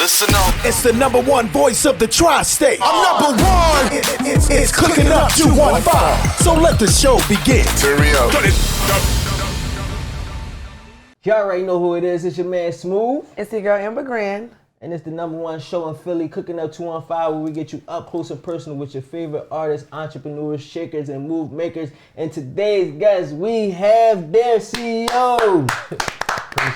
Listen up. It's the number one voice of the tri-state. I'm number one. It's Cooking Up 215. So let the show begin. Cheerio. Y'all already know who it is. It's your man Smooth. It's your girl Amber Grand. And it's the number one show in Philly, Cooking Up 215, where we get you up close and personal with your favorite artists, entrepreneurs, shakers, and move makers. And today's guest, we have Dir CEO.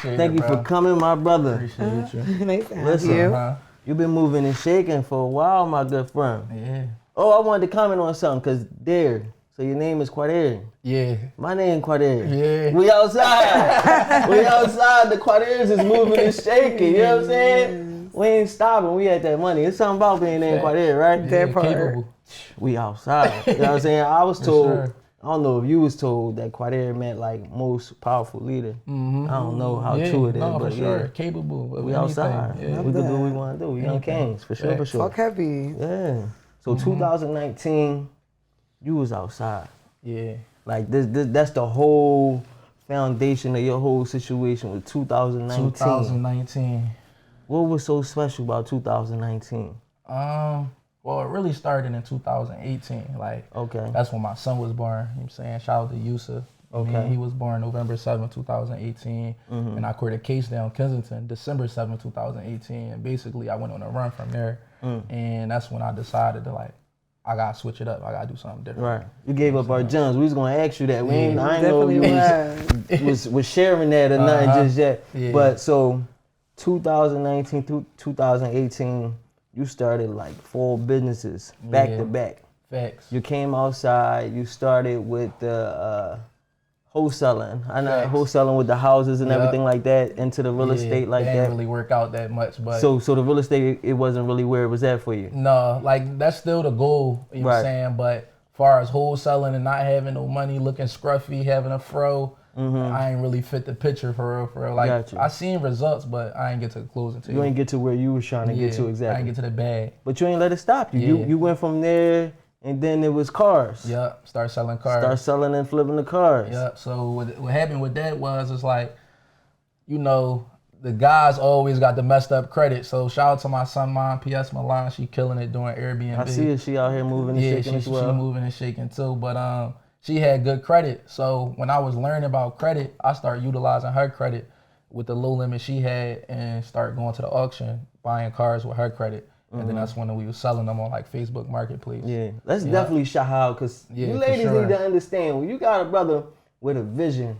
Thank you for coming, my brother. Appreciate you. Nice to have Listen, you. You've been moving and shaking for a while, my good friend. Yeah. Oh, I wanted to comment on something, because Dir, so your name is Quadir. Yeah. My name Quadir. Yeah. We outside. We outside. The Quadirs is moving and shaking. You know what I'm saying? We ain't stopping. We had that money. It's something about being named Quadir, right? Yeah, That part. capable. We outside. You know what I'm saying? I was told, sure. I don't know if you was told that Quadir meant like most powerful leader. I don't know how true it is, no, but for sure. yeah. Capable of We anything. outside. Yeah. We can do what we want to do. We young kings, for sure, for sure. Fuck heavy. Yeah. So 2019, you was outside. Yeah. Like that's the whole foundation of your whole situation with 2019. 2019. What was so special about 2019? Well, it really started in 2018. Like, Okay. that's when my son was born. You know what I'm saying? Shout out to Yusuf. Okay. He was born November 7, 2018. And I caught a case down Kensington, December 7, 2018. And basically, I went on a run from there. And that's when I decided to, like, I got to switch it up. I got to do something different. Right. You gave up our gems. We was going to ask you that. I ain't know Definitely if you was sharing that or nothing just yet. Yeah. But so 2019 through 2018, you started like 4 businesses back to back. Facts. You came outside. You started with the wholesaling. I know Facts. wholesaling with the houses and Yup. everything like that into the real estate like it that. didn't really work out that much, but So the real estate, it wasn't really where it was at for you. no, like that's still the goal, you know what Right. I'm saying? But far as wholesaling and not having no money, looking scruffy, having a fro, I ain't really fit the picture for real. Like, Gotcha. I seen results, but I ain't get to the closing You ain't get to where you was trying to get to I exactly. ain't get to the bag. But you ain't let it stop you. Yeah. You went from there, and then it was cars. Yep, start selling cars. Start selling and flipping the cars. Yep, so what happened with that was, it's like, you know, the guys always got the messed up credit. So shout out to my son, mom, PS Milan. She killing it doing Airbnb. I see it. She out here moving and shaking as well. she moving and shaking too. But she had good credit. So when I was learning about credit, I started utilizing her credit with the low limit she had and start going to the auction, buying cars with her credit. And then that's when we was selling them on like Facebook Marketplace. Yeah, let's definitely shout out, because Yeah, you for ladies sure. need to understand, when you got a brother with a vision,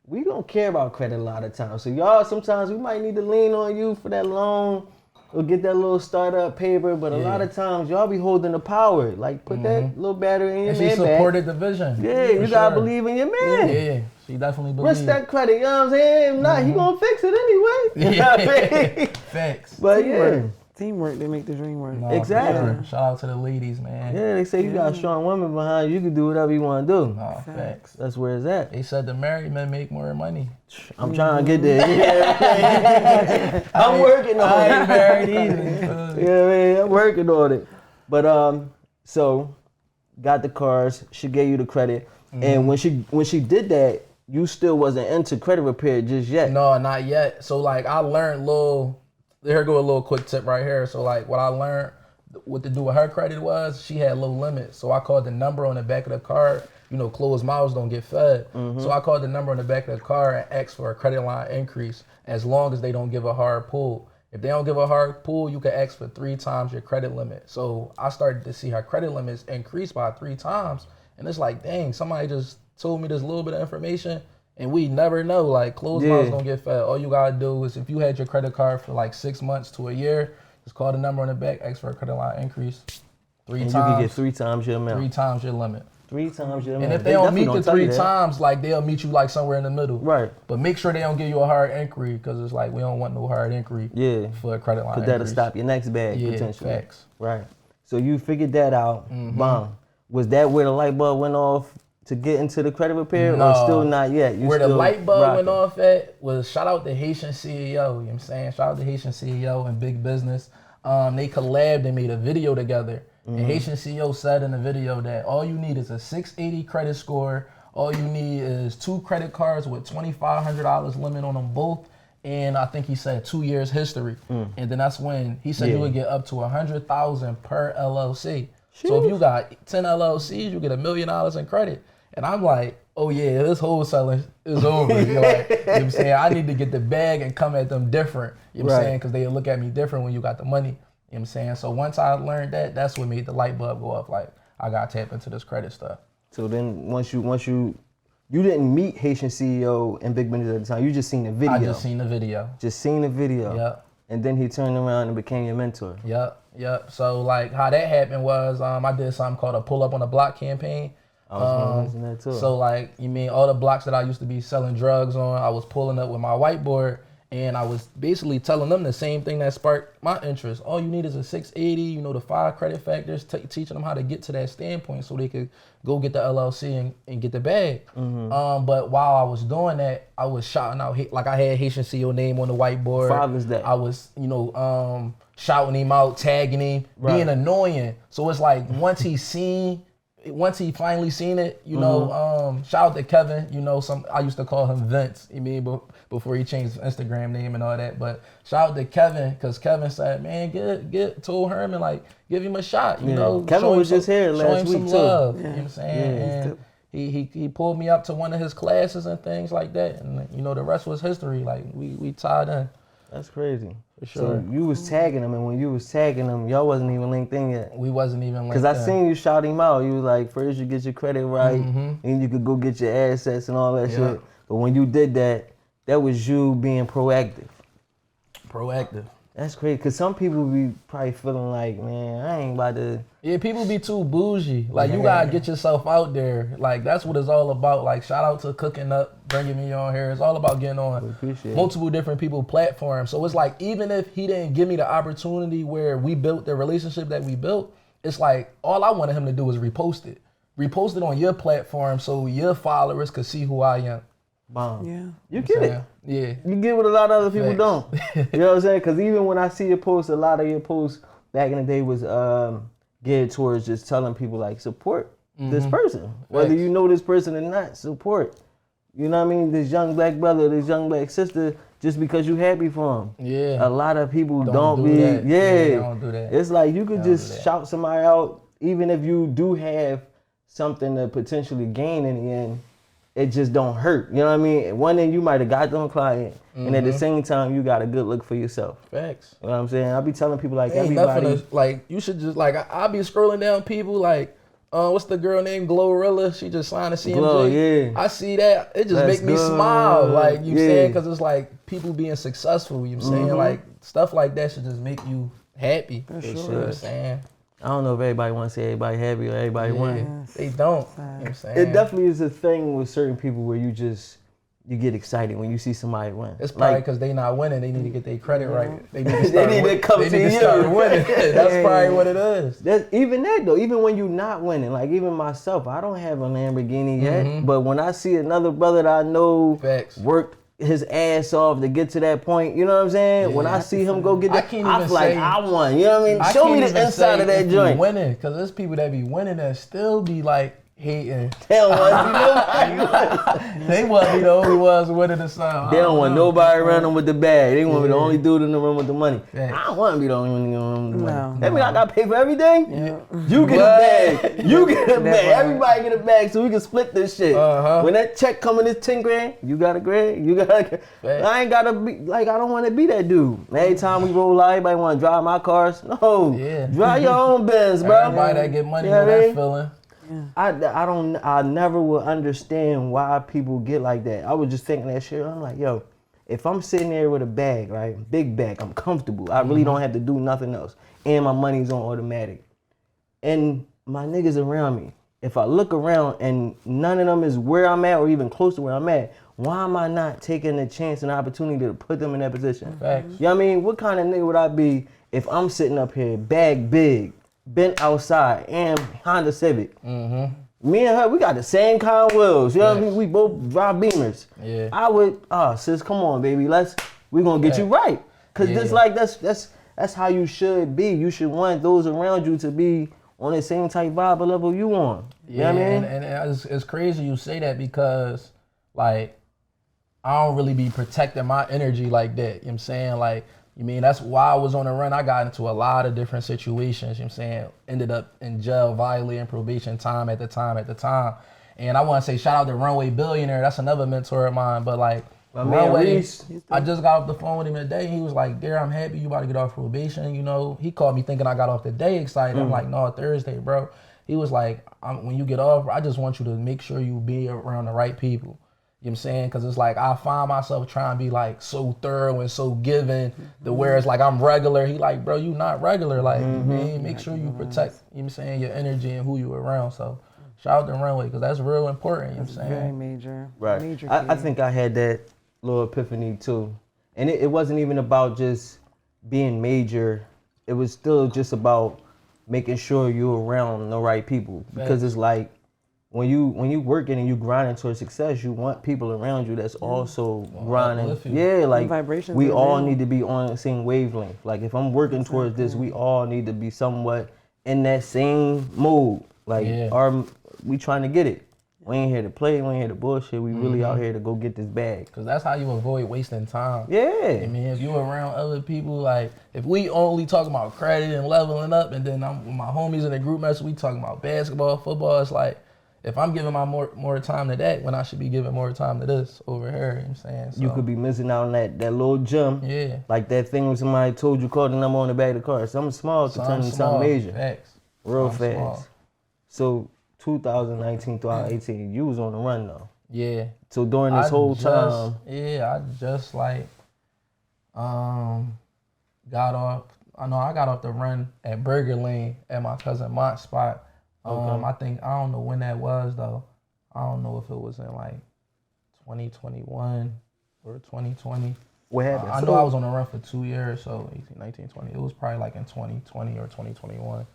we don't care about credit a lot of times. So y'all, sometimes we might need to lean on you for that loan or get that little startup paper, but a lot of times y'all be holding the power. Like, put that little battery in your And she man bag. supported the vision. Yeah, for you gotta sure. believe in your man. Yeah, she definitely believed. Risk that credit, you know what I'm saying? If not, he gonna fix it anyway. You know what I mean? Facts. But yeah. Teamwork, they make the dream work. No, for Exactly. sure. Shout out to the ladies, man. Yeah, they say you got a strong woman behind you. You can do whatever you want to do. No, facts. That's where it's at. They said the married men make more money. I'm trying to get there. Yeah. I'm working on I it. ain't married either. Yeah, man, I'm working on it. But so got the cars. She gave you the credit, and when she did that, you still wasn't into credit repair just yet. No, not yet. So like I learned here go a little quick tip right here. So like what I learned what to do with her credit was she had low limits. So I called the number on the back of the card. You know, closed mouths don't get fed. So I called the number on the back of the car and asked for a credit line increase as long as they don't give a hard pull. If they don't give a hard pull, you can ask for 3 times your credit limit. So I started to see her credit limits increase by 3 times. And it's like, dang, somebody just told me this little bit of information and we never know. Like, closed mouths don't get fed. All you gotta do is if you had your credit card for like 6 months to a year, just call the number on the back, ask for a credit line increase. 3 and times. you can get 3 times your amount. 3 times your limit. 3 times your And amount. if they don't meet definitely the tell you 3 that. times, like they'll meet you like somewhere in the middle. Right. But make sure they don't give you a hard inquiry because it's like we don't want no hard inquiry for a credit line. Because that'll stop your next bag potentially. Facts. Right. So you figured that out. Bomb. Was that where the light bulb went off to get into the credit repair, or still not yet? Where the light bulb went off at was shout out to Haitian CEO, you know what I'm saying? Shout out to Haitian CEO and big business. They collabed and made a video together. And Haitian CEO said in the video that all you need is a 680 credit score. All you need is 2 credit cards with $2,500 limit on them both. and I think he said 2 years history. And then that's when he said you would get up to 100,000 per LLC. So if you got 10 LLCs, you get $1 million in credit. And I'm like, oh yeah, this wholesaling is over. You know what I'm saying? I need to get the bag and come at them different. You know what I'm saying? Because they look at me different when you got the money. You know what I'm saying? So once I learned that, that's what made the light bulb go off. Like, I got to tap into this credit stuff. So then once you didn't meet Haitian CEO and Big Business at the time, you just seen the video. I just seen the video. Just seen the video. Yep. And then he turned around and became your mentor. Yep. So like how that happened was I did something called a pull up on the block campaign. I was gonna mention that too. So like, you mean all the blocks that I used to be selling drugs on, I was pulling up with my whiteboard and I was basically telling them the same thing that sparked my interest. All you need is a 680, you know, the 5 credit factors, teaching them how to get to that standpoint so they could go get the LLC and get the bag. But while I was doing that, I was shouting out, like I had Haitian CEO name on the whiteboard. Father's Day. I was, you know, shouting him out, tagging him, being annoying. So it's like once he finally seen it, you know, shout out to Kevin, you know, I used to call him Vince, you mean, before he changed his Instagram name and all that. But shout out to Kevin, because Kevin said, man, told Herman, like, give him a shot, you know. Kevin was just here last week, too. Love, you know what I'm saying? And he pulled me up to one of his classes and things like that. And, you know, the rest was history. Like, we tied in. That's crazy. For sure. So you was tagging him, and when you was tagging him, y'all wasn't even linked in yet. We wasn't even linked in. Because I seen you shout him out. You was like, first you get your credit right, and you could go get your assets and all that shit. But when you did that, that was you being proactive. That's crazy, because some people be probably feeling like, man, I ain't about to. Yeah, people be too bougie. Like, you gotta get yourself out there. Like, that's what it's all about. Like, shout out to Cooking Up, bringing me on here. It's all about getting on multiple different people platforms. So it's like, even if he didn't give me the opportunity where we built the relationship that we built, it's like, all I wanted him to do was repost it. Repost it on your platform so your followers could see who I am. Bomb. Yeah. You get it. Yeah. You get what a lot of other people don't. You know what I'm saying? Because even when I see your posts, a lot of your posts back in the day was geared towards just telling people, like, support this person. Whether you know this person or not, support. You know what I mean? This young black brother, this young black sister, just because you happy for them. Yeah. A lot of people don't do be. that. Yeah. Don't do that. It's like you could just shout somebody out, even if you do have something to potentially gain in the end. It just don't hurt. You know what I mean? One thing, you might have got them client, and at the same time, you got a good look for yourself. Facts. You know what I'm saying? I be telling people, like, Ain't everybody. nothing like, you should just, like, I be scrolling down people, like, what's the girl named Glorilla? She just signed a CMJ. Glow, yeah. I see that. It just That's make me good. smile. Like, you Yeah. saying? Because it's like people being successful. You know what I'm saying? Like, stuff like that should just make you happy. For You know sure. what I'm saying? I don't know if everybody wants to see everybody happy or everybody win. They don't. You know what I'm saying? It definitely is a thing with certain people where you get excited when you see somebody win. It's probably because they not winning. They need to get their credit right. They need to They start need to come they to need you. to start winning. That's probably what it is. That's even that though. Even when you not winning, like even myself, I don't have a Lamborghini yet. But when I see another brother that I know Facts. worked his ass off to get to that point, you know what I'm saying? Yeah. When I see him go get I that, can't I even feel like say- I won. You know what I mean? I Show can't me the even inside say of that if joint. you winning, because there's people that be winning that still be like hating. They don't want They want me the only ones winning the song. They don't want nobody around them with the bag. They want me the only dude in the room with the money. Yeah. I don't want to be the only one in the room with the money. No. That mean I got to pay for everything? Yeah. You get What? a bag. You get a bag. Never. Everybody get a bag so we can split this shit. When that check coming, this 10 grand, you got a grand, you got a Right. I ain't got to be, like, I don't want to be that dude. Every time we roll out, everybody want to drive my cars. No. Yeah. Drive your own Benz, bro. Everybody that get money You know know what I that mean? feeling. I never will understand why people get like that. I was just thinking that shit. I'm like, yo, if I'm sitting there with a bag, right, big bag, I'm comfortable. I really don't have to do nothing else, and my money's on automatic. And my niggas around me, if I look around and none of them is where I'm at or even close to where I'm at, why am I not taking the chance and opportunity to put them in that position? Facts. You know what I mean? What kind of nigga would I be if I'm sitting up here, bag big, bent outside, and Honda Civic? Me and her, we got the same kind of wheels. You know what I mean? We both drive Beamers. Yeah. I would, sis, come on, baby. We gonna get you right. Cause Yeah. this like that's how you should be. You should want those around you to be on the same type vibe or level you on. You know what I mean? And it's crazy you say that because, like, I don't really be protecting my energy like that. You know what I'm saying? Like, you mean, that's why I was on the run. I got into a lot of different situations, you know what I'm saying? Ended up in jail, violating probation time at the time. And I want to say shout out to Runway Billionaire. That's another mentor of mine. But like, Runway, I just got off the phone with him today. He was like, "Dear, I'm happy you about to get off probation." You know, he called me thinking I got off the day excited. I'm like, "No, Thursday, bro." He was like, "When you get off, I just want you to make sure you be around the right people." You know what I'm saying? Because it's like I find myself trying to be like so thorough and so giving to where it's like I'm regular. He like, "Bro, you not regular." Like, man, make sure you protect, you know what I'm saying, your energy and who you around. So shout out to Runway because that's real important. You know what I'm saying? Very major. Right. Major I think I had that little epiphany too. And it wasn't even about just being major. It was still just about making sure you're around the right people. Because it's like when you working and you grinding towards success, you want people around you that's also grinding. Yeah, like we all need to be on the same wavelength. Like if I'm working towards this, we all need to be somewhat in that same mode. Like we trying to get it. We ain't here to play, we ain't here to bullshit. We really out here to go get this bag. Cause that's how you avoid wasting time. Yeah. I mean, if you're around other people, like if we only talking about credit and leveling up, and then I'm with my homies in the group mess, we talking about basketball, football. It's like if I'm giving my more time to that, when I should be giving more time to this over here. You know what I'm saying? So, you could be missing out on that little gem. Yeah. Like that thing when somebody told you call the number on the back of the car. Something small to turn into something major. Facts. Real fast. Small. So 2019 throughout 18, you was on the run though. Yeah. So during this whole time. Yeah, I just like got off. I know I got off the run at Burger Lane at my cousin Mont's spot. I think, I don't know when that was though. I don't know if it was in like 2021 or 2020. What happened? I know I was on the run for 2 years, so 18, 19, 20. It was probably like in 2020 or 2021.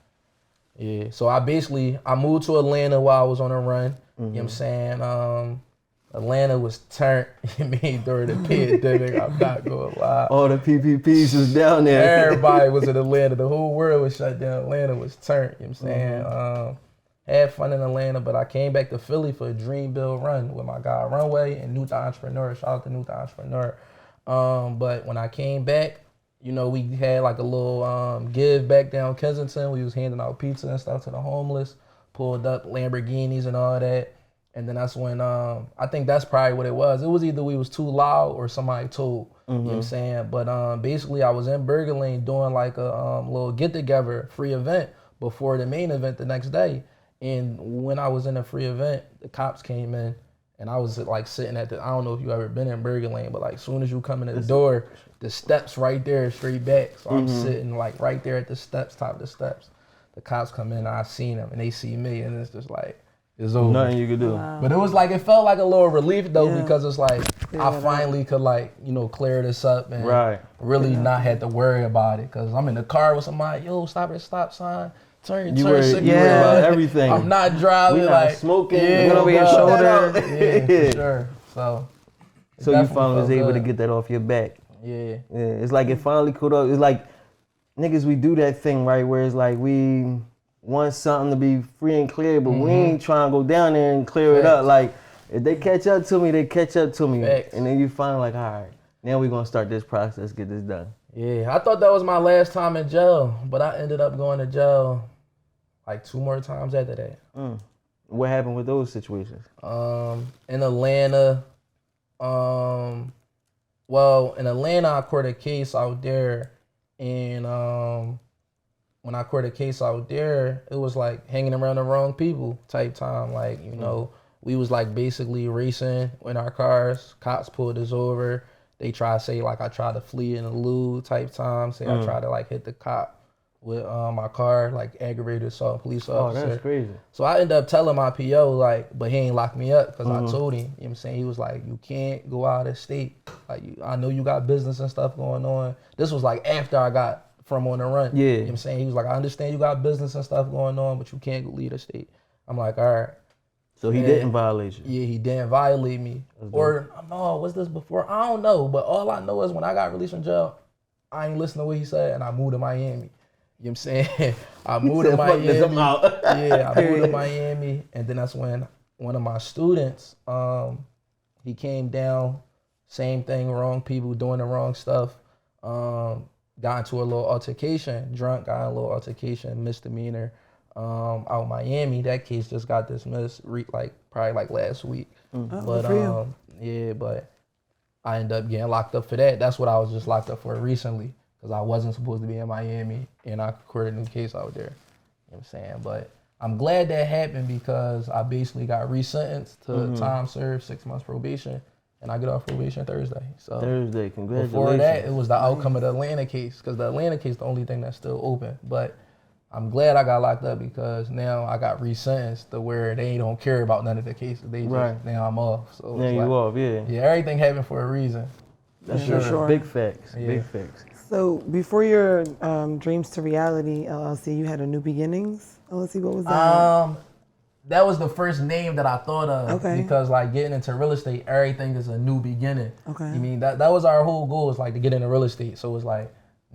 Yeah, so I moved to Atlanta while I was on a run. You know what I'm saying? Atlanta was turned during the pandemic. I'm not going to lie. All the PPPs was down there. Everybody was in Atlanta. The whole world was shut down. Atlanta was turned. You know what I'm saying? Had fun in Atlanta, but I came back to Philly for a Dream Build run with my guy Runway and Nuth the Entrepreneur. Shout out to Nuth the Entrepreneur. But when I came back, you know, we had like a little give back down Kensington. We was handing out pizza and stuff to the homeless, pulled up Lamborghinis and all that. And then that's when, I think that's probably what it was. It was either we was too loud or somebody told, you know what I'm saying? But basically I was in Burger Lane doing like a little get together free event before the main event the next day. And when I was in the free event, the cops came in and I was like sitting at I don't know if you ever been in Burger Lane, but like as soon as you come in the door, the steps right there, straight back. So I'm sitting like right there at the steps, top of the steps. The cops come in, I seen them, and they see me, and it's just like, it's over. Nothing you could do. Wow. But it was like, it felt like a little relief though, because it's like, I finally could like, you know, clear this up and really not have to worry about it. Cause I'm in the car with somebody, yo, stop at stop sign. Turn everything. I'm not driving, like smoking. Over your shoulder. Yeah, for sure. So you finally was able to get that off your back. Yeah. It's like it finally caught up. It's like niggas, we do that thing right where it's like we want something to be free and clear, but we ain't trying to go down there and clear it up. Like if they catch up to me, they catch up to me, and then you find like, all right, now we're gonna start this process, get this done. Yeah, I thought that was my last time in jail, but I ended up going to jail like 2 more times after that. What happened with those situations? In Atlanta, in Atlanta, I court a case out there, and when I court a case out there, it was like hanging around the wrong people type time. Like, you know, we was like basically racing in our cars. Cops pulled us over. They try to say like I tried to flee in a lewd type time. Say I tried to like hit the cop with my car, like aggravated assault, police officer. Oh, that's crazy. So I ended up telling my PO, like, but he ain't locked me up because I told him, you know what I'm saying? He was like, you can't go out of state. Like, I know you got business and stuff going on. This was like after I got from on the run. Yeah. You know what I'm saying? He was like, I understand you got business and stuff going on, but you can't go leave the state. I'm like, all right. So he didn't violate you? Yeah, he didn't violate me. Or, no, was this before? I don't know. But all I know is when I got released from jail, I ain't listened to what he said, and I moved to Miami. You know what I'm saying? I moved to Miami. I moved to Miami, and then that's when one of my students, he came down, same thing, wrong people doing the wrong stuff. Got into a little altercation, drunk, got in a little altercation, misdemeanor, out in Miami. That case just got dismissed, probably last week. But yeah, but I ended up getting locked up for that. That's what I was just locked up for recently, because I wasn't supposed to be in Miami, and I created a new case out there. You know what I'm saying? But I'm glad that happened, because I basically got resentenced to time served, 6 months probation, and I get off probation Thursday. So Thursday, congratulations. Before that, it was the outcome of the Atlanta case, because the Atlanta case is the only thing that's still open. But I'm glad I got locked up, because now I got resentenced to where they don't care about none of the cases. They just, now I'm off. So now you off, yeah. Yeah, everything happened for a reason. That's sure. Big facts, big facts. So before your Dreams to Reality LLC, you had a New Beginnings LLC. What was that? That was the first name that I thought of, because getting into real estate, everything is a new beginning. Okay. I mean, that was our whole goal, is to get into real estate. So it's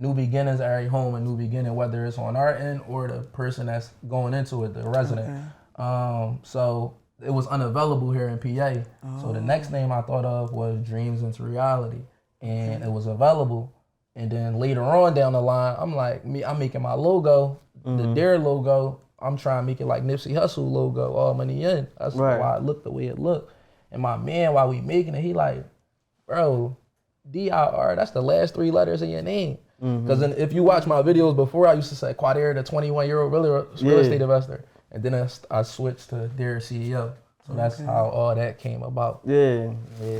new beginnings, every home, a new beginning, whether it's on our end or the person that's going into it, the resident. So it was unavailable here in PA. So the next name I thought of was Dreams into Reality, and it was available. And then later on down the line, I'm making my logo, the DIR logo. I'm trying to make it like Nipsey Hussle logo, all money in. That's why it looked the way it looked. And my man, while we making it, he bro, DIR, that's the last 3 letters in your name. Because if you watch my videos before, I used to say Quadir, the 21-year-old real estate investor. And then I switched to DIR CEO. So that's how all that came about. Yeah.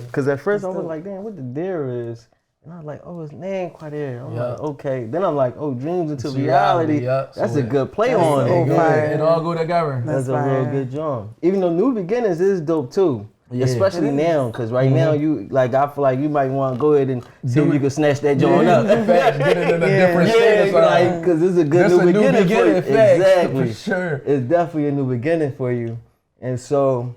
Because at first I was like, damn, what the DIR is? And I was like, oh, his name Quadir. I'm like, okay. Then I'm like, oh, Dreams into Reality. That's so a good play on it. It all go together. That's a real good job. Even though New Beginnings is dope too. Yeah. Especially now, because right now you I feel like you might want to go ahead and see if you can snatch that joint up. Get it in a different status. Because it's a good new beginning for you. Exactly. For sure. It's definitely a new beginning for you. And so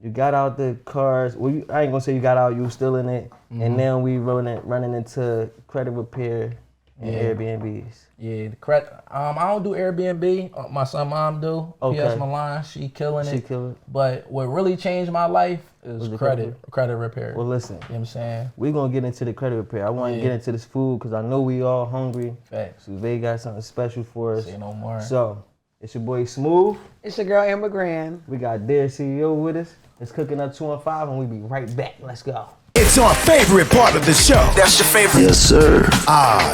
you got out the cars. Well, I ain't gonna say you got out. You were still in it, and now we running into credit repair and Airbnbs. Yeah, the credit. I don't do Airbnb. My son, mom do. PS Milan, she killing it. But what really changed my life is credit repair. Well, listen. You know what I'm saying? We're gonna get into the credit repair. I want to get into this food because I know we all hungry. Facts. So they got something special for us. Say no more. So it's your boy Smooth. It's your girl Amber Grand. We got DIR CEO with us. It's Cooking Up 215, and we be right back. Let's go. It's our favorite part of the show. That's your favorite? Yes, sir.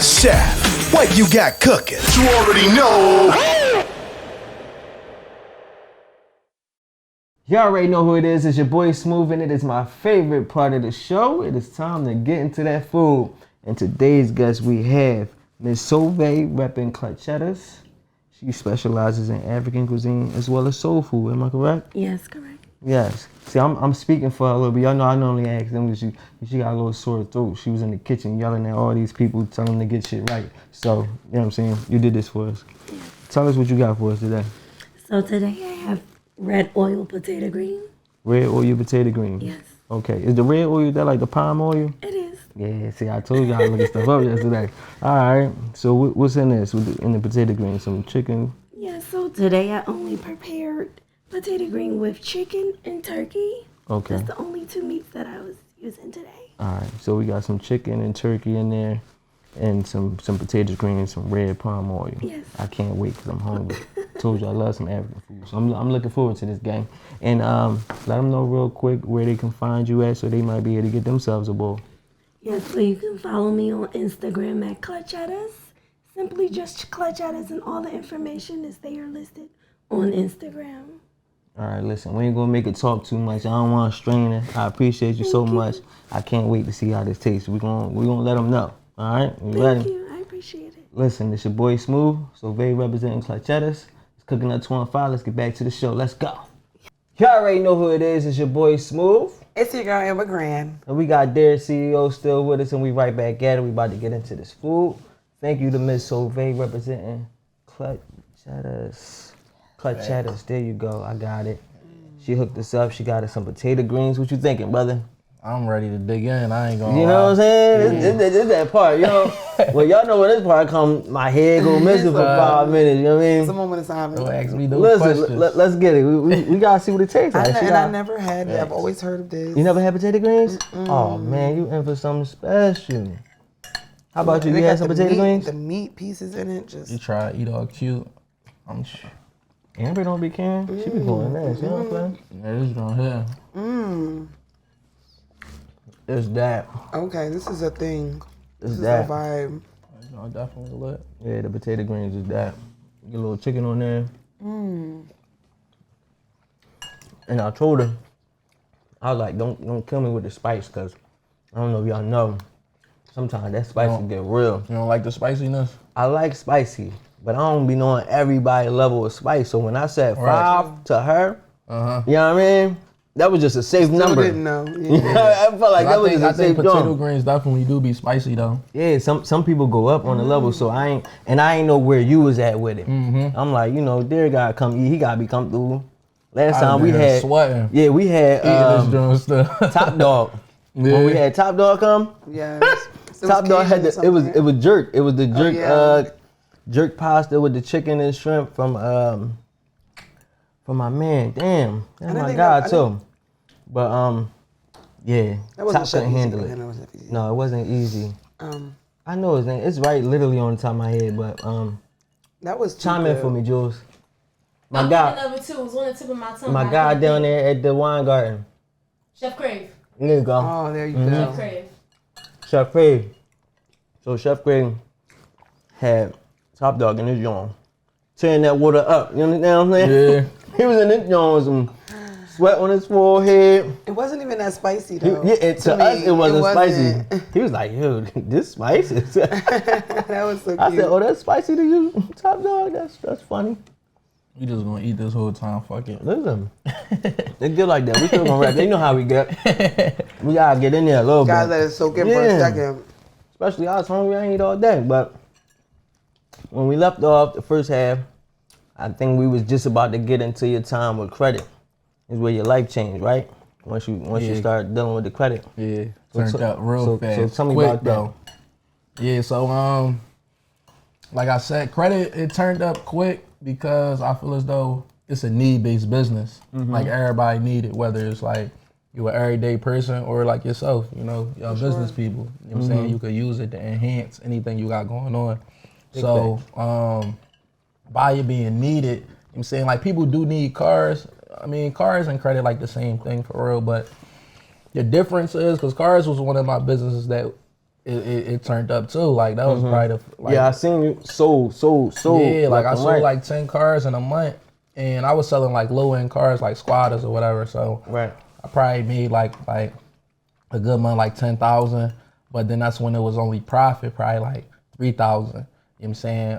Chef, what you got cooking? You already know. Y'all already know who it is. It's your boy Smooth, and it is my favorite part of the show. It is time to get into that food. And today's guest we have Miss Solveig repping Clutchetters. She specializes in African cuisine as well as soul food. Am I correct? Yes, correct. Yes. See, I'm speaking for her a little bit. Y'all know I normally ask them because she got a little sore throat. She was in the kitchen yelling at all these people, telling them to get shit right. So, you know what I'm saying? You did this for us. Yes. Tell us what you got for us today. So today I have red oil potato green. Red oil potato green? Yes. Okay. Is the red oil that like the palm oil? It is. Yeah, see, I told y'all to look at stuff up yesterday. All right. So what's in this, in the potato green? Some chicken? Yeah, so today I only prepared potato green with chicken and turkey. Okay. That's the only 2 meats that I was using today. All right. So we got some chicken and turkey in there and some potato green and some red palm oil. Yes. I can't wait because I'm hungry. Told you I love some African food. So I'm looking forward to this game. And let them know real quick where they can find you at so they might be able to get themselves a bowl. Yes, so you can follow me on Instagram at Clutchetters. Simply just Clutchetters, and all the information is there listed on Instagram. All right, listen, we ain't gonna make it talk too much. I don't want to strain it. I appreciate you so much. I can't wait to see how this tastes. We're gonna let them know. All right, Thank you. I appreciate it. Listen, it's your boy Smooth, so very representing Clutchetters. It's Cooking Up 215. Let's get back to the show. Let's go. Y'all already know who it is. It's your boy Smooth. It's your girl Amber Grand. And we got DIR CEO still with us, and we right back at it. We about to get into this food. Thank you to Miss Solveig representing Clutchetters. Clutchetters, there you go. I got it. She hooked us up. She got us some potato greens. What you thinking, brother? I'm ready to dig in. I ain't gonna You lie. know what I'm saying? It's that part, you know. Well, y'all know when this part come, my head go missing for 5 minutes. You know what I mean? It's a moment of silence. Don't ask me those Listen, questions. let's get it. We gotta see what it tastes like. I never had it. I've always heard of this. You never had potato greens? Oh man, you in for something special. How about you? They You got had some the potato meat, greens? The meat pieces in it, just. You try to eat all cute. I'm sure. Amber don't be caring. She be going there. She don't play. Yeah, this don't here. It's that. Okay, this is a thing. It's This is that. a vibe. You know, definitely lit. Yeah, the potato greens is that. Get a little chicken on there. And I told her, I was like, don't kill me with the spice, cause I don't know if y'all know. Sometimes that spice can get real. You don't like the spiciness? I like spicy, but I don't be knowing everybody's level of spice. So when I said 5 to her, you know what I mean? That was just a safe Still number. didn't know. Yeah. I felt like that was I just a think safe potato joint. greens definitely do be spicy though. Yeah, some people go up on the level, so I ain't know where you was at with it. I'm like, you know, Dir gotta come eat. He gotta be comfortable. Last time we had, sweating. yeah, we had Eating this joint stuff. Top Dog. When we had Top Dog come, Yes. Top Dog had the, it was jerk. It was the jerk yeah. jerk pasta with the chicken and shrimp from my man. Damn, that's my guy too. But yeah, That wasn't Top couldn't easy. handle That it. wasn't easy. No, it wasn't easy. I know his name. It's right, literally on the top of my head. But That was too chime in good. for me, Jules. My I'm guy, thinking of it too. It was on the tip of my tongue. my but I guy couldn't down think. there at the wine garden. Chef Crave. There you go. Oh, there you Mm-hmm. Chef go. Crave. Chef Crave. So Chef Crave had Top Dog in his joint, tearing that water up. You understand what I'm saying? Yeah. He was in his joint with some sweat on his forehead. It wasn't even that spicy He, though. yeah, to us me, it wasn't wasn't. spicy. He was like, yo, this spicy. That was so cute. I said, oh, that's spicy to you, Top Dog? That's funny. We just gonna eat this whole time. Fuck it. Listen, they get like that. We still gonna rap. They know how we get. We gotta get in there a little Gotta bit. let it soak in for a Yeah. second. Especially I was hungry, I ain't eat all day. But when we left off the first half, I think we was just about to get into your time with credit. Is where your life changed, right? Once you start dealing with the credit. Yeah. So- Turned out real so fast. tell me Quick, about that. though. Yeah. So like I said, credit it turned up quick because I feel as though it's a need-based business. Like everybody need it, whether it's like you an everyday person or like yourself, you know, y'all business people. You know what I'm saying? You could use it to enhance anything you got going on. So by it being needed, you know what I'm saying, like people do need cars. I mean, cars and credit like the same thing for real, but the difference is because cars was one of my businesses that it turned up too. Like that was probably the like, Yeah, I seen you sold. yeah, like I left and sold right. like 10 cars in a month, and I was selling like low end cars like squatters or whatever. So Right. I probably made like a good month, like 10,000. But then that's when it was only profit, probably like 3,000. You know what I'm saying?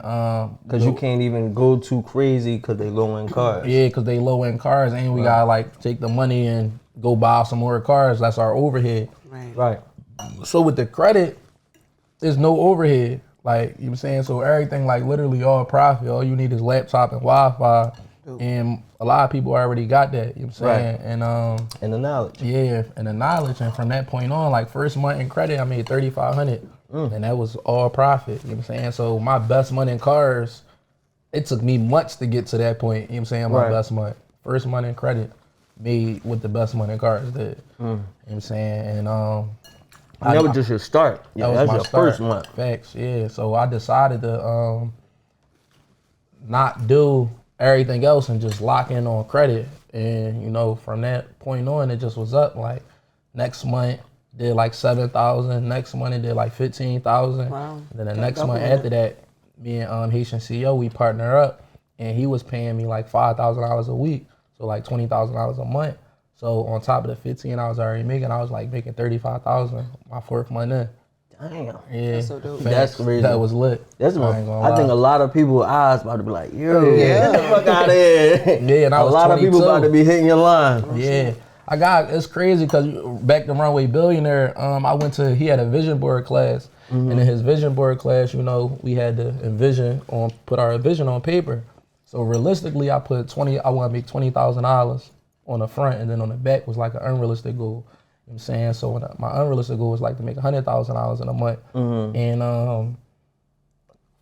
Because you can't even go too crazy because they low end cars. Yeah, because they low end cars, and we gotta like take the money and go buy some more cars. That's our overhead. Right. Right. So with the credit, there's no overhead. Like, you know what I'm saying? So everything like literally all profit. All you need is laptop and Wi-Fi. And a lot of people already got that, you know what I'm saying? And And the knowledge. yeah, and the knowledge. And from that point on, like first month in credit, I made $3,500. And that was all profit, you know what I'm saying? So my best month in cars, it took me months to get to that point, you know what I'm saying? My Right. best month. First month in credit, made with the best month in cars did. You know what I'm saying? And And that was just your start. Yeah, that was that's my your start. first month. Facts, yeah. So I decided to not do everything else and just lock in on credit. And you know, from that point on, it just was up. Like next month did like 7,000. Next month it did like 15,000. Wow. And then the Got next double month that. after that, me and Haitian CEO we partner up, and he was paying me like $5,000 a week, so like $20,000 a month. So on top of the 15 I was already making, I was like making 35,000 my fourth month in. Damn. Yeah, That's so dope. facts. That's crazy. That was lit. That's I what ain't gonna I think lie. a lot of people eyes about to be like, yo, Yeah. get the fuck out of here. Yeah, and I a was lot of people 22. about to be hitting your line. Yeah, it's crazy because back to Runway Billionaire, I went to, he had a vision board class, and in his vision board class, you know, we had to put our vision on paper. So realistically, I want to make $20,000 on the front, and then on the back was like an unrealistic goal. You know what I'm saying? So when my unrealistic goal was like to make $100,000 in a month. And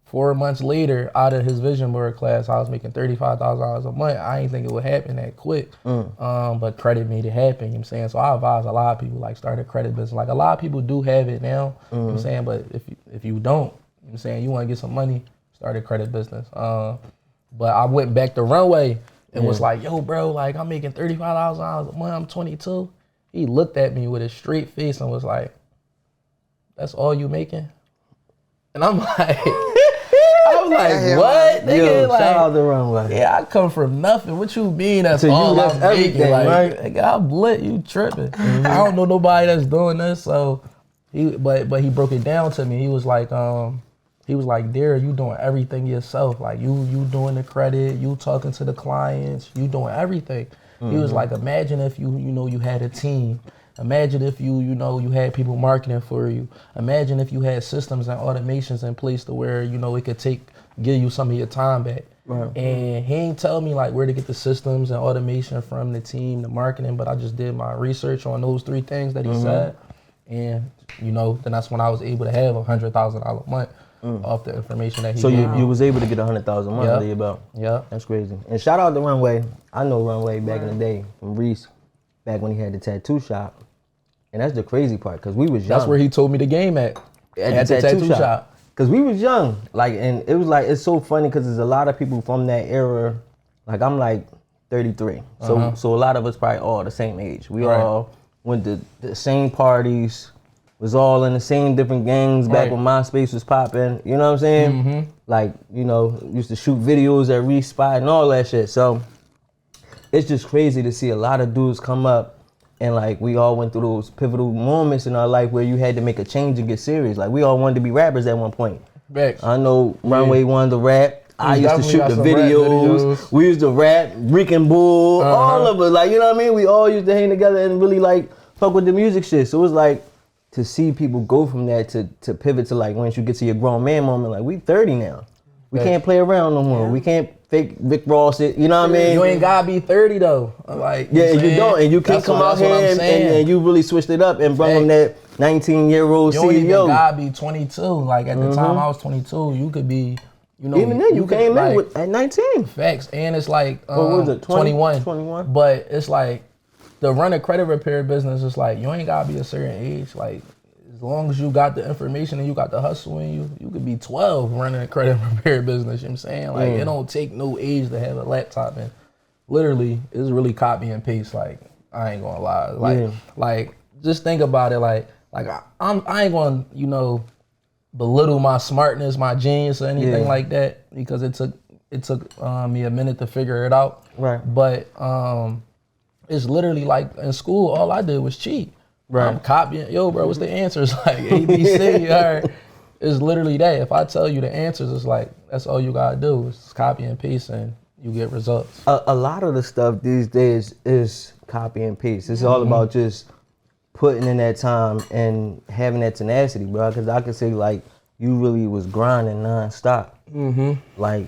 4 months later, out of his vision board class, I was making $35,000 a month. I didn't think it would happen that quick, but credit made it happen, you know what I'm saying? So I advise a lot of people, like, start a credit business. Like, a lot of people do have it now, you know what I'm saying? But if you don't, you know what I'm saying, you want to get some money, start a credit business. But I went back to Runway and was like, yo, bro, like, I'm making $35,000 a month, I'm 22. He looked at me with a straight face and was like, that's all you making? And I'm like... I'm like, what? Nigga, Yo, like, shout out to Runway. yeah, I come from nothing. What you mean that's To you, all that's I'm making? everything, Like, right? nigga, I'm lit, you tripping. I don't know nobody that's doing this, so but he broke it down to me. He was like, Dir, you doing everything yourself. Like you doing the credit, you talking to the clients, you doing everything. He was like, imagine if you had a team. Imagine if you had people marketing for you. Imagine if you had systems and automations in place to where, it could give you some of your time back. Right. And he ain't tell me like where to get the systems and automation from, the team, the marketing, but I just did my research on those 3 things that he said. And, then that's when I was able to have $100,000 a month off the information that he So gave me. you was able to get $100,000 a month under your belt. Yeah. That's crazy. And shout out to Runway. I know Runway back in the day from Reese, back when he had the tattoo shop. And that's the crazy part, because we was young. That's where he told me the game at the tattoo shop. Because we was young. Like, and it was like, it's so funny because there's a lot of people from that era. Like, I'm like 33. So a lot of us probably all the same age. We all went to the same parties, was all in the same different gangs back when MySpace was popping. You know what I'm saying? Like, used to shoot videos at Reese Spot and all that shit. So it's just crazy to see a lot of dudes come up. And like we all went through those pivotal moments in our life where you had to make a change and get serious. Like we all wanted to be rappers at one point. Facts. I know Runway wanted to rap. I used to shoot the got some videos. We used to rap, Rick and Bull, all of us. Like, you know what I mean? We all used to hang together and really like fuck with the music shit. So it was like to see people go from that to pivot to like once you get to your grown man moment, like we 30 now. We can't play around no more. We can't fake Rick Ross it. You know what I mean? You ain't gotta be 30 though. Like, and you don't. And you can't come out here and you really switched it up and brought him that 19-year-old CEO. You don't even gotta be 22. Like at the time I was 22, you could be, even then you came in at 19. Facts. And it's like what was it, 21. 21. But it's like the run a credit repair business is like you ain't gotta be a certain age. Like as long as you got the information and you got the hustle in you, you could be 12 running a credit repair business, you know what I'm saying? Like, it don't take no age to have a laptop. And literally, it's really copy and paste. Like, I ain't gonna lie. Like just think about it. Like I ain't gonna, belittle my smartness, my genius or anything like that, because it took me a minute to figure it out. Right. But it's literally like in school, all I did was cheat. Right. I'm copying. Yo, bro, what's the answers? Like ABC, all right. It's literally that. If I tell you the answers, it's like, that's all you gotta do. It's copy and paste and you get results. A lot of the stuff these days is copy and paste. It's all about just putting in that time and having that tenacity, bro. Because I can say, like, you really was grinding nonstop. Like,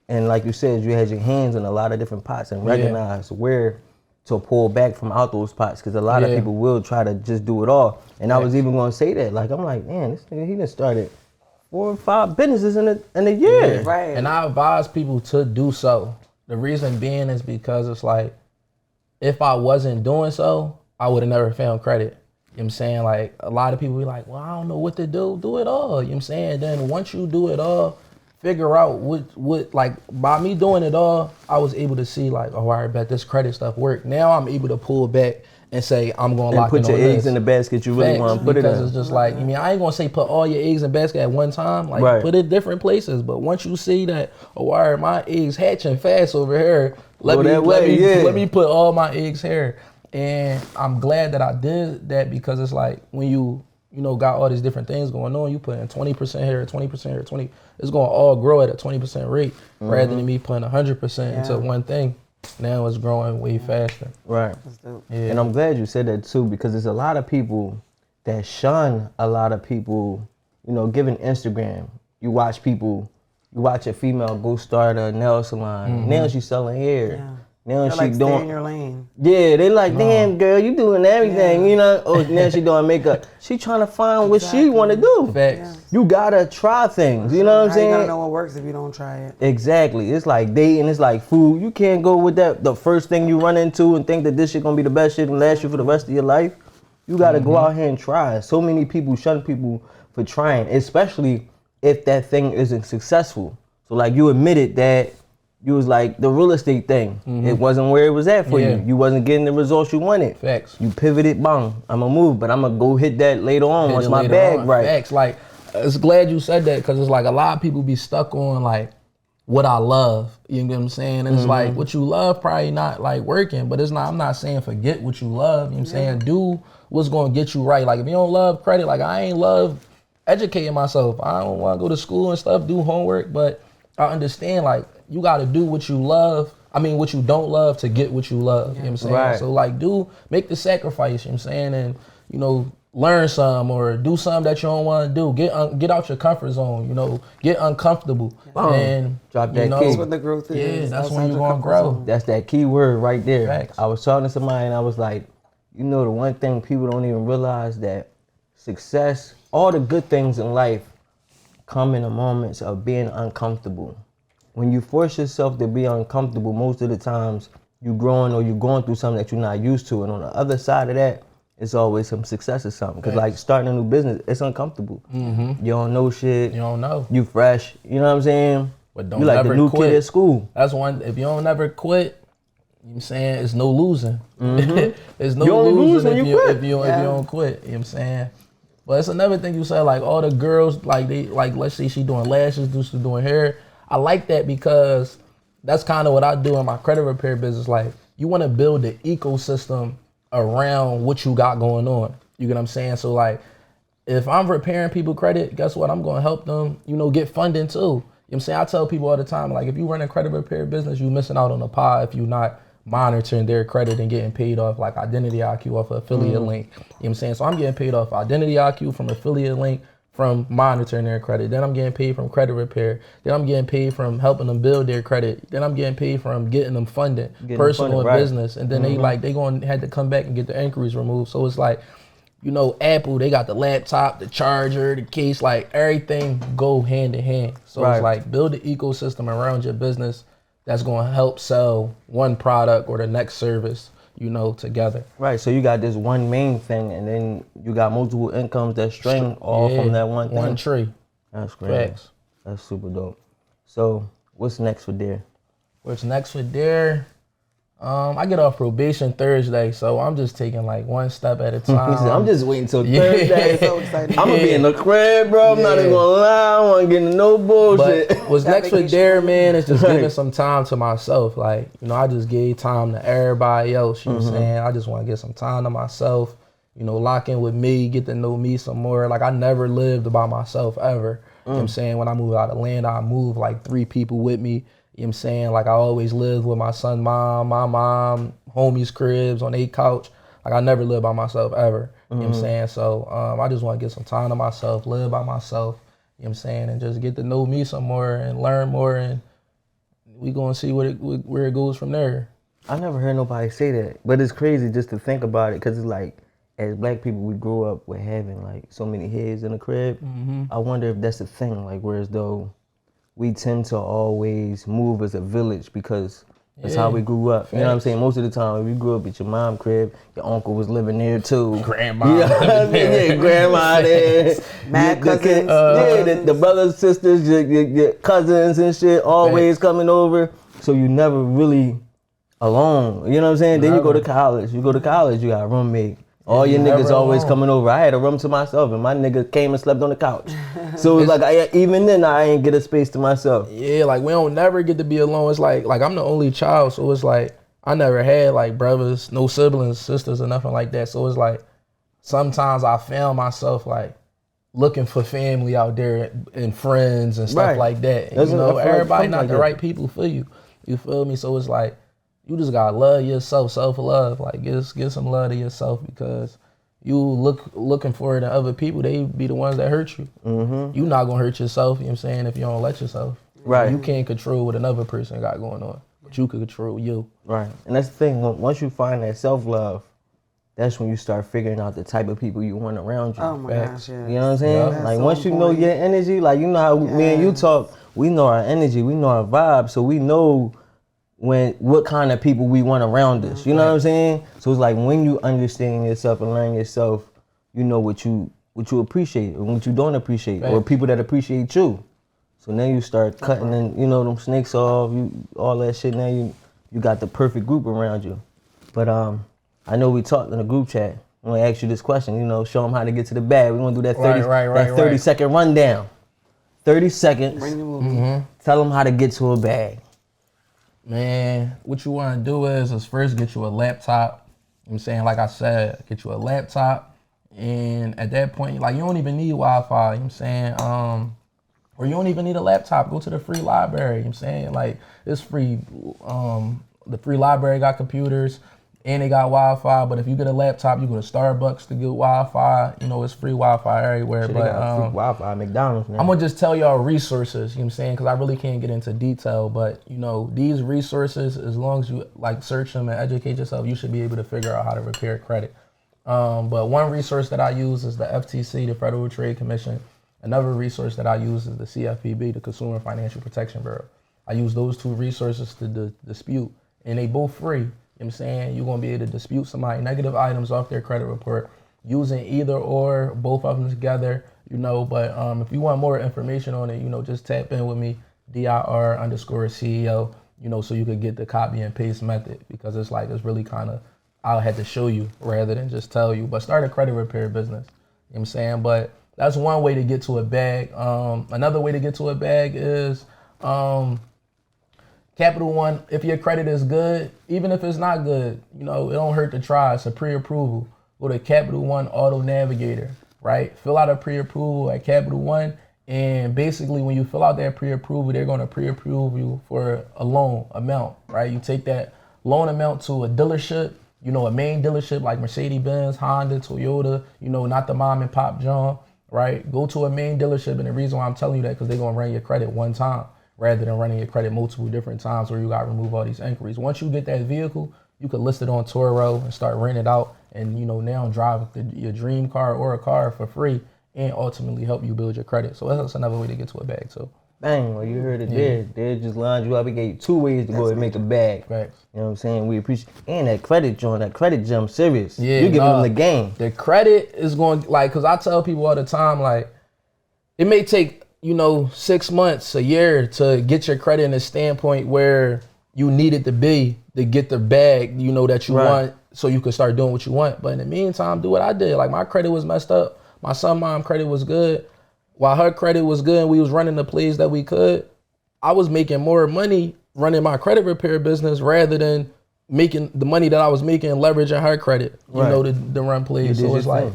and like you said, you had your hands in a lot of different pots and recognized where to pull back from out those pots, because a lot of people will try to just do it all. And I was even going to say that, like, I'm like, man, this nigga, he done started 4 or 5 businesses in a year. Yeah, right. And I advise people to do so. The reason being is because it's like, if I wasn't doing so, I would have never found credit. You know what I'm saying? Like, a lot of people be like, well, I don't know what to do. Do it all. You know what I'm saying? Then once you do it all, figure out what like, by me doing it all, I was able to see like, oh, I bet this credit stuff worked. Now I'm able to pull back and say, I'm going to lock in on this. Put your eggs in the basket you really want to put it in. Because it's just like, I mean, I ain't going to say put all your eggs in the basket at one time. Like, put it different places. But once you see that, oh, all right, my eggs hatching fast over here, let me put all my eggs here. And I'm glad that I did that, because it's like when you got all these different things going on, you put in 20% here, 20% here, 20, it's going to all grow at a 20% rate rather than me putting 100% into one thing. Now it's growing way faster. Right. Yeah. And I'm glad you said that too, because there's a lot of people that shun a lot of people, given Instagram. You watch a female go start a nail salon. Now she's selling hair. Yeah. Now They're she like, stay in doing. your lane. Yeah, they like, damn girl, you doing everything, you know. Oh, now she doing makeup. She trying to find what she want to do. Facts. You gotta try things. You know what I'm How saying? you gonna know what works if you don't try it? Exactly. It's like dating. It's like food. You can't go with that. The first thing you run into and think that this shit gonna be the best shit and last you for the rest of your life. You gotta go out here and try. So many people shun people for trying, especially if that thing isn't successful. So like you admitted that you was like the real estate thing. It wasn't where it was at for you. You wasn't getting the results you wanted. Facts. You pivoted, bang, I'ma move, but I'ma go hit that later on once my bag right. Facts. Like, it's glad you said that because it's like a lot of people be stuck on like what I love. You know what I'm saying? And it's like what you love probably not like working, but it's not. I'm not saying forget what you love. You know what I'm saying? Do what's gonna get you right. Like if you don't love credit, like I ain't love educating myself. I don't want to go to school and stuff, do homework, but I understand like you got to do what you love. I mean, what you don't love to get what you love. You know what I'm saying? Right. So like make the sacrifice, you know what I'm saying? And you know, learn some or do something that you don't want to do. Get out your comfort zone, you know, get uncomfortable. And Drop that you know, key. That's what the growth is. that's when outside you're your going to comfort grow. zone. That's that key word right there. Facts. I was talking to somebody and I was like, you know, the one thing people don't even realize that success, all the good things in life come in the moments of being uncomfortable. When you force yourself to be uncomfortable, most of the times you're growing or you're going through something that you're not used to. And on the other side of that, it's always some success or something. Because like starting a new business, it's uncomfortable. You don't know shit. You don't know. You fresh. You know what I'm saying? But don't you like never the new quit. kid at school. That's one. If you don't never quit, you know what I'm saying, it's no losing. It's no You only lose losing when if you you quit. if you don't quit. You know what I'm saying? But it's another thing you said, like all the girls, like they like let's say she doing lashes, she doing hair. I like that because that's kind of what I do in my credit repair business. Like you want to build the ecosystem around what you got going on. You get what I'm saying? So like if I'm repairing people credit, guess what? I'm gonna help them, you know, get funding too. You know what I'm saying? I tell people all the time, like if you run a credit repair business, you missing out on the pie if you're not monitoring their credit and getting paid off like Identity IQ off of affiliate link. You know what I'm saying? So I'm getting paid off Identity IQ from affiliate link from monitoring their credit. Then I'm getting paid from credit repair. Then I'm getting paid from helping them build their credit. Then I'm getting paid from getting them funding, personal and business. And then they going to have to come back and get the inquiries removed. So it's like, you know, Apple, they got the laptop, the charger, the case, like everything go hand in hand. So it's like build the ecosystem around your business that's going to help sell one product or the next service, you know, together. Right, so you got this one main thing and then you got multiple incomes that string all from that one thing. One tree. That's great. Facts. That's super dope. So what's next for Dir? What's next for Dir? I get off probation Thursday, so I'm just taking like one step at a time. He said, I'm just waiting till Thursday. So excited. I'm gonna be in the crib, bro. I'm not even gonna lie. I want to get into no bullshit. But what's next for vacation. Dir, man, is just giving some time to myself. Like, you know, I just gave time to everybody else, you know what I'm saying? I just want to get some time to myself, you know, lock in with me, get to know me some more. Like, I never lived by myself ever. You know what I'm saying? When I moved out of Atlanta, I moved like 3 people with me. You know what I'm saying? Like I always lived with my son, mom, my mom, homies' cribs on a couch. Like I never lived by myself ever. You know what I'm saying? So I just want to get some time to myself, live by myself, you know what I'm saying? And just get to know me some more and learn more, and we gonna see where it goes from there. I never heard nobody say that. But it's crazy just to think about it because it's like, as black people, we grew up with having like so many heads in the crib. I wonder if that's the thing, like whereas though we tend to always move as a village because that's how we grew up. You know what I'm saying? Most of the time, we grew up at your mom's crib, your uncle was living there too. Grandma. Yeah, grandma there. Mad Your cousins. the brothers, sisters, your cousins and shit always coming over. So you never really alone. You know what I'm saying? Then you go to college. You got a roommate. All your niggas always coming over. I had a room to myself, and my nigga came and slept on the couch. So it's like, even then, I ain't get a space to myself. Yeah, like we don't never get to be alone. It's like I'm the only child, so it's like I never had like brothers, no siblings, sisters, or nothing like that. So it's like sometimes I found myself like looking for family out there and friends and stuff like that. And, you know, everybody not the right people for you. You feel me? So it's like, you just gotta love yourself, self-love. Like, give some love to yourself because you looking for it in other people. They be the ones that hurt you. You not gonna hurt yourself, you know what I'm saying, if you don't let yourself. Right. You can't control what another person got going on. but you can control you. Right. And that's the thing. Once you find that self-love, that's when you start figuring out the type of people you want around you. Oh my gosh, yeah. You know what I'm saying? That's Like so once you know important. your energy, like you know how me and you talk, we know our energy, we know our vibe, so we know what kind of people we want around us. You know what I'm saying? So it's like when you understand yourself and learn yourself, you know what you appreciate and what you don't appreciate, or people that appreciate you. So then you start cutting and them snakes off, all that shit. Now you got the perfect group around you. But I know we talked in a group chat. I'm gonna ask you this question. Show them how to get to the bag. We're gonna do that 30 second rundown. 30 seconds. Tell them how to get to a bag. Man, what you want to do is first get you a laptop. You know what I'm saying, like I said, get you a laptop, and at that point, like you don't even need Wi-Fi. You know what I'm saying, or you don't even need a laptop. Go to the free library. You know what I'm saying, like it's free. The free library got computers and they got Wi-Fi. But if you get a laptop, you go to Starbucks to get Wi-Fi. It's free Wi-Fi everywhere. Shit, but they got free Wi-Fi at McDonald's now. I'm gonna just tell y'all resources. You know what I'm saying, because I really can't get into detail. But these resources, as long as you like search them and educate yourself, you should be able to figure out how to repair credit. But one resource that I use is the FTC, the Federal Trade Commission. Another resource that I use is the CFPB, the Consumer Financial Protection Bureau. I use those two resources to dispute, and they both free. You know what I'm saying? You're going to be able to dispute somebody negative items off their credit report using either or, both of them together, But if you want more information on it, just tap in with me, DIR_CEO, so you could get the copy and paste method, because it's really kind of, I'll have to show you rather than just tell you. But start a credit repair business. You know what I'm saying? But that's one way to get to a bag. Another way to get to a bag is Capital One. If your credit is good, even if it's not good, it don't hurt to try. It's a pre-approval. Go to Capital One Auto Navigator, right? Fill out a pre-approval at Capital One, and basically when you fill out that pre-approval, they're going to pre-approve you for a loan amount, right? You take that loan amount to a dealership, a main dealership like Mercedes-Benz, Honda, Toyota, not the mom and pop John, right? Go to a main dealership, and the reason why I'm telling you that, because they're going to run your credit one time rather than running your credit multiple different times where you got to remove all these inquiries. Once you get that vehicle, you could list it on Turo and start renting it out, and now drive your dream car or a car for free, and ultimately help you build your credit. So that's another way to get to a bag too. Bang, well, you heard it there. They just lined you up. We gave you 2 ways to go and make a bag. Right. You know what I'm saying? We appreciate, and that credit jump serious. Yeah, you giving them the game. The credit is going, because I tell people all the time, it may take 6 months, a year to get your credit in a standpoint where you need it to be to get the bag, that you want, so you can start doing what you want. But in the meantime, do what I did. Like, my credit was messed up. My son, mom credit was good. While her credit was good and we was running the plays that we could, I was making more money running my credit repair business rather than making the money that I was making leveraging her credit, to run plays. So it's like,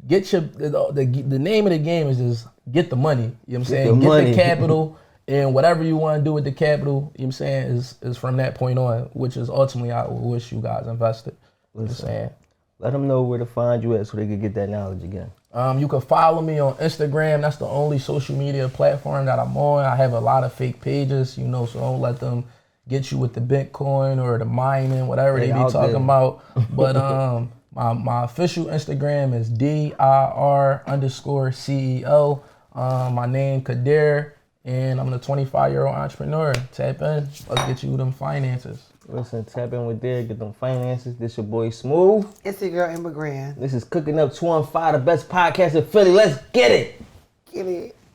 get the name of the game is just get the money. You know what I'm saying? Get the capital, and whatever you want to do with the capital, you know what I'm saying, is from that point on, which is ultimately I wish you guys invested. You know what I'm saying? Let them know where to find you at so they can get that knowledge again. You can follow me on Instagram. That's the only social media platform that I'm on. I have a lot of fake pages, so don't let them get you with the Bitcoin or the mining, whatever they be talking about. But my official Instagram is DIR_CEO. My name Dir, and I'm the 25-year-old entrepreneur. Tap in. Let's get you them finances. Listen, tap in with Dir, get them finances. This your boy Smooth. It's your girl Amber Grand. This is Cooking Up 215, the best podcast in Philly. Let's get it. Get it.